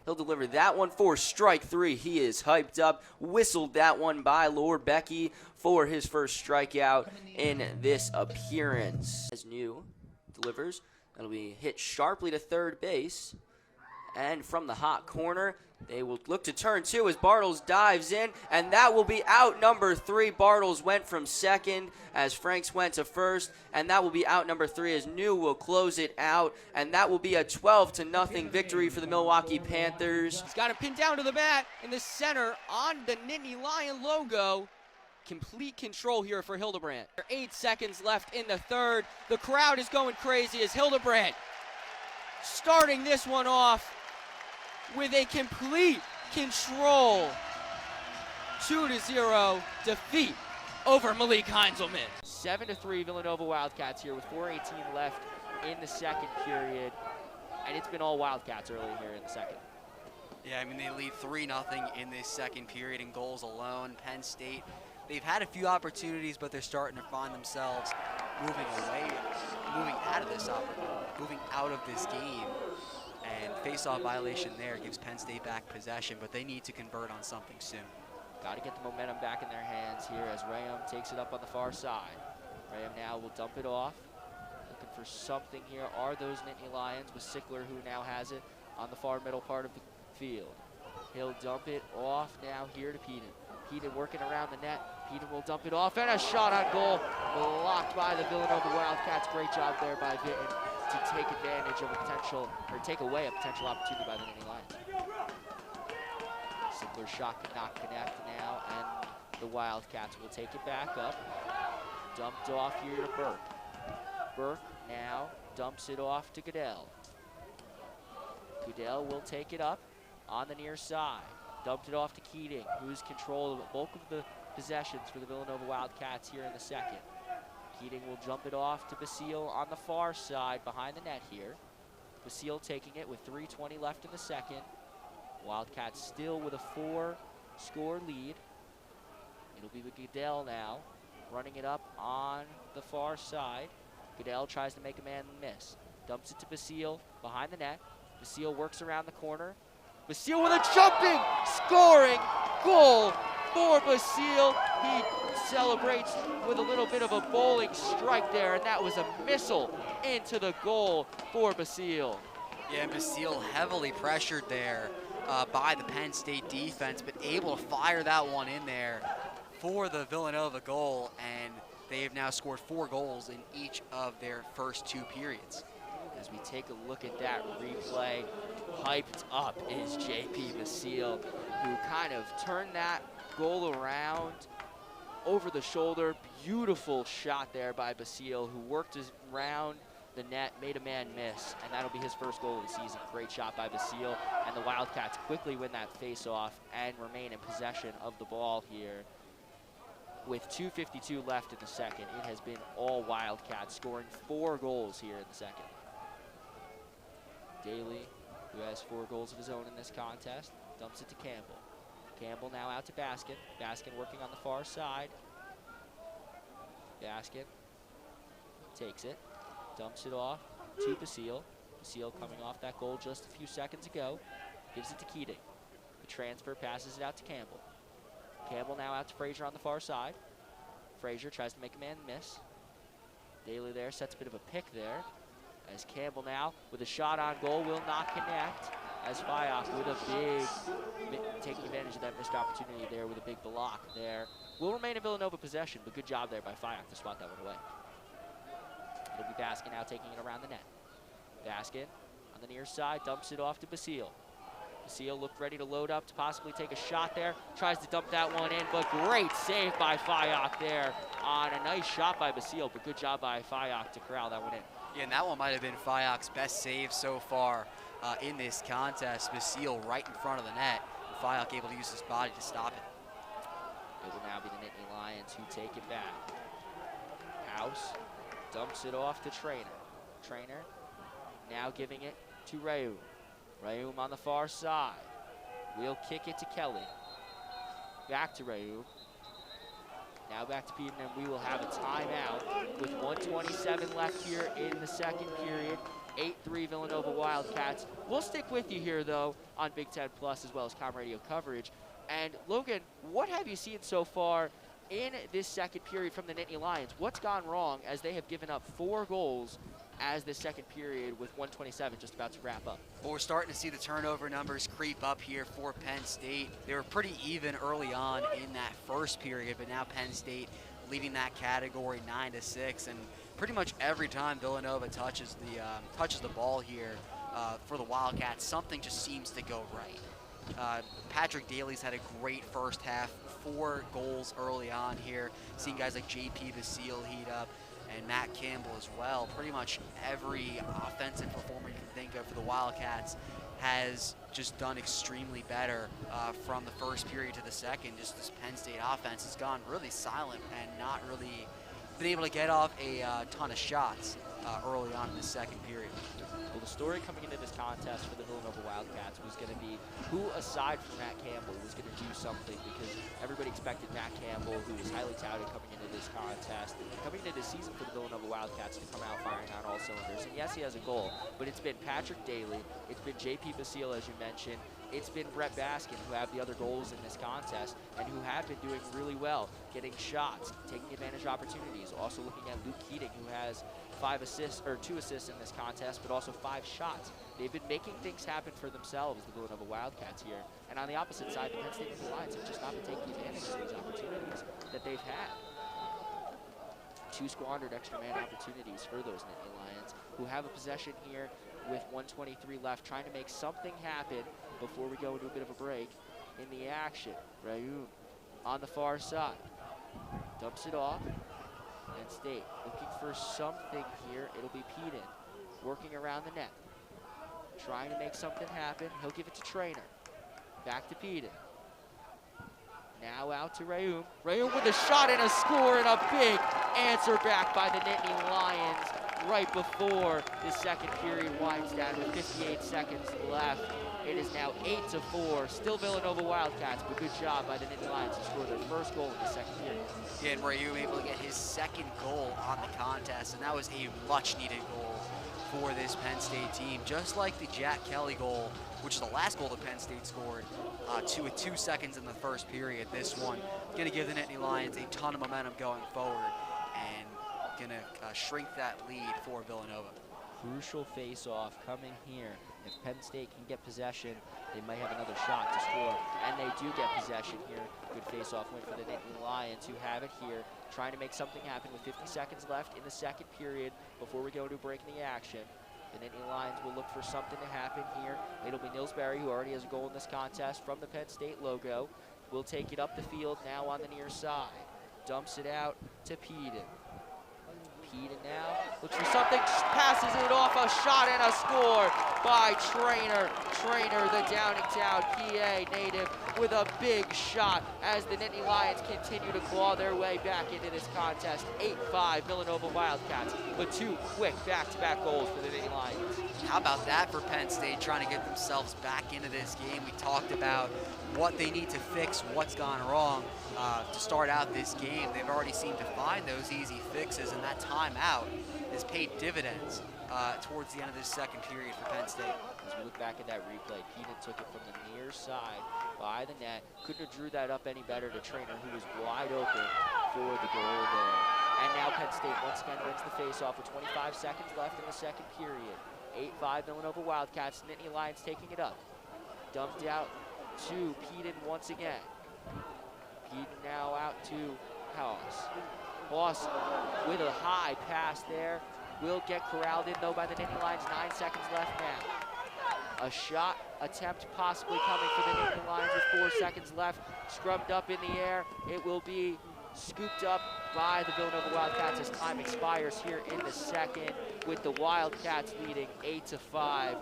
He'll deliver that one for strike 3. He is hyped up. Whistled that one by Lord Becky for his first strikeout in this appearance. As New delivers, that'll be hit sharply to third base. And from the hot corner, they will look to turn 2 as Bartles dives in, and that will be out number 3. Bartles went from second as Franks went to first, and that will be out number 3 as New will close it out, and that will be a 12-0 victory for the Milwaukee Panthers. He's got him pinned down to the mat in the center on the Nittany Lion logo. Complete control here for Hildebrandt. 8 seconds left in the third. The crowd is going crazy as Hildebrandt starting this one off with a complete control 2-0 defeat over Malik Heinzelman. 7-3 Villanova Wildcats here with 4:18 left in the second period, and it's been all Wildcats early here in the second. Yeah, I mean, they lead 3-0 in this second period in goals alone. Penn State, they've had a few opportunities, but they're starting to find themselves moving out of this game. And face-off violation there gives Penn State back possession, but they need to convert on something soon. Got to get the momentum back in their hands here as Rayum takes it up on the far side. Rayum now will dump it off. Looking for something here are those Nittany Lions with Sickler, who now has it on the far middle part of the field. He'll dump it off now here to Peden. Peden working around the net. Peden will dump it off, and a shot on goal blocked by the Villanova Wildcats. Great job there by Vinton to take advantage of a potential, or take away a potential opportunity by the Nittany Lions. Sickler's shot could not connect now, and the Wildcats will take it back up. Dumped off here to Burke. Burke now dumps it off to Goodell. Goodell will take it up on the near side. Dumped it off to Keating, who's controlled the bulk of the possessions for the Villanova Wildcats here in the second. Keating will jump it off to Basile on the far side behind the net here. Basile taking it with 3:20 left in the second. Wildcats still with a 4-score lead. It'll be with Goodell now, running it up on the far side. Goodell tries to make a man miss. Dumps it to Basile behind the net. Basile works around the corner. Basile with a jumping, scoring goal for Basile. He celebrates with a little bit of a bowling strike there, and that was a missile into the goal for Basile. Yeah, Basile heavily pressured there by the Penn State defense, but able to fire that one in there for the Villanova goal, and they have now scored 4 goals in each of their first 2 periods. As we take a look at that replay, hyped up is JP Basile, who kind of turned that goal around over the shoulder. Beautiful shot there by Basile, who worked around the net, made a man miss, and that'll be his first goal of the season. Great shot by Basile, and the Wildcats quickly win that face-off and remain in possession of the ball here. With 2:52 left in the second, it has been all Wildcats, scoring 4 goals here in the second. Daly, who has 4 goals of his own in this contest, dumps it to Campbell. Campbell now out to Baskin. Baskin working on the far side. Baskin takes it, dumps it off to Basile. Basile coming off that goal just a few seconds ago. Gives it to Keating. The transfer passes it out to Campbell. Campbell now out to Frazier on the far side. Frazier tries to make a man miss. Daly there sets a bit of a pick there. As Campbell now with a shot on goal will not connect. As Fayok with a big, taking advantage of that missed opportunity there with a big block there. Will remain in Villanova possession, but good job there by Fayok to swat that one away. It'll be Baskin now taking it around the net. Baskin on the near side dumps it off to Basile. Basile looked ready to load up to possibly take a shot there. Tries to dump that one in, but great save by Fayok there on a nice shot by Basile, but good job by Fayok to corral that one in. Yeah, and that one might have been Fayok's best save so far in this contest. Basile right in front of the net. And Fayok able to use his body to stop it. It will now be the Nittany Lions who take it back. House dumps it off to Trainer. Trainer now giving it to Rayum. Rayum on the far side. We'll kick it to Kelly. Back to Rayum. Now back to Peden, and we will have a timeout with 1:27 left here in the second period. 8-3 Villanova Wildcats. We'll stick with you here, though, on Big Ten Plus as well as CommRadio coverage. And, Logan, what have you seen so far in this second period from the Nittany Lions? What's gone wrong as they have given up 4 goals as this second period with 1:27 just about to wrap up? Well, we're starting to see the turnover numbers creep up here for Penn State. They were pretty even early on in that first period, but now Penn State leading that category 9-6, and pretty much every time Villanova touches the ball here for the Wildcats, something just seems to go right. Patrick Daly's had a great first half, 4 goals early on here. Seeing guys like JP Basile heat up, and Matt Campbell as well. Pretty much every offensive performer you can think of for the Wildcats has just done extremely better from the first period to the second. Just this Penn State offense has gone really silent and not really been able to get off a ton of shots early on in the second period. Well, the story coming into this contest for the Villanova Wildcats was going to be who, aside from Matt Campbell, was going to do something, because everybody expected Matt Campbell, who was highly touted coming into this contest, coming into this season for the Villanova Wildcats, to come out firing on all cylinders. And yes, he has a goal, but it's been Patrick Daly, it's been JP Basile, as you mentioned, it's been Brett Baskin, who have the other goals in this contest and who have been doing really well, getting shots, taking advantage of opportunities. Also looking at Luke Keating, who has 2 assists in this contest, but also 5 shots. They've been making things happen for themselves, the Villanova Wildcats here. And on the opposite side, the Penn State Lions have just not been taking advantage of these opportunities that they've had. 2 squandered extra man opportunities for those Nittany Lions, who have a possession here with 1:23 left, trying to make something happen before we go into a bit of a break in the action. Rayoum on the far side, dumps it off. Penn State looking for something here. It'll be Peden working around the net, trying to make something happen. He'll give it to Trainer. Back to Peden. Now out to Rayoum. Rayoum with a shot and a score, and a big answer back by the Nittany Lions right before the second period winds down with 58 seconds left. It is now 8-4. Still Villanova Wildcats, but good job by the Nittany Lions to score their first goal in the second period. Yeah, and Rayoum able to get his second goal on the contest, and that was a much-needed goal for this Penn State team. Just like the Jack Kelly goal, which is the last goal that Penn State scored, with 2 seconds in the first period. This one going to give the Nittany Lions a ton of momentum going forward, and going to shrink that lead for Villanova. Crucial face-off coming here. If Penn State can get possession, they might have another shot to score, and they do get possession here. Good face-off win for the Nittany Lions, who have it here, trying to make something happen with 50 seconds left in the second period before we go to a break in the action. The Nittany Lions will look for something to happen here. It'll be Nils Berry, who already has a goal in this contest from the Penn State logo. Will take it up the field now on the near side. Dumps it out to Peden. Peden now looks for something, passes it off, a shot and a score by Trainer. Trainer, the Downingtown, PA native, with a big shot as the Nittany Lions continue to claw their way back into this contest. 8-5 Villanova Wildcats, but 2 quick back-to-back goals for the Nittany Lions. How about that for Penn State, trying to get themselves back into this game? We talked about what they need to fix, what's gone wrong to start out this game. They've already seemed to find those easy fixes, and that timeout has paid dividends towards the end of this second period for Penn State. As we look back at that replay, Peden took it from the near side by the net. Couldn't have drew that up any better to Trainer, who was wide open for the goal there. And now Penn State once again wins the faceoff with 25 seconds left in the second period. 8-5 Villanova Wildcats. Nittany Lions taking it up. Dumped out to Peden once again. Peden now out to Haas. Haas with a high pass there. Will get corralled in though by the Nittany Lions. 9 seconds left now. A shot attempt possibly coming for the Nittany Lions with 4 seconds left. Scrubbed up in the air. It will be scooped up by the Villanova Wildcats as time expires here in the second, with the Wildcats leading 8-5.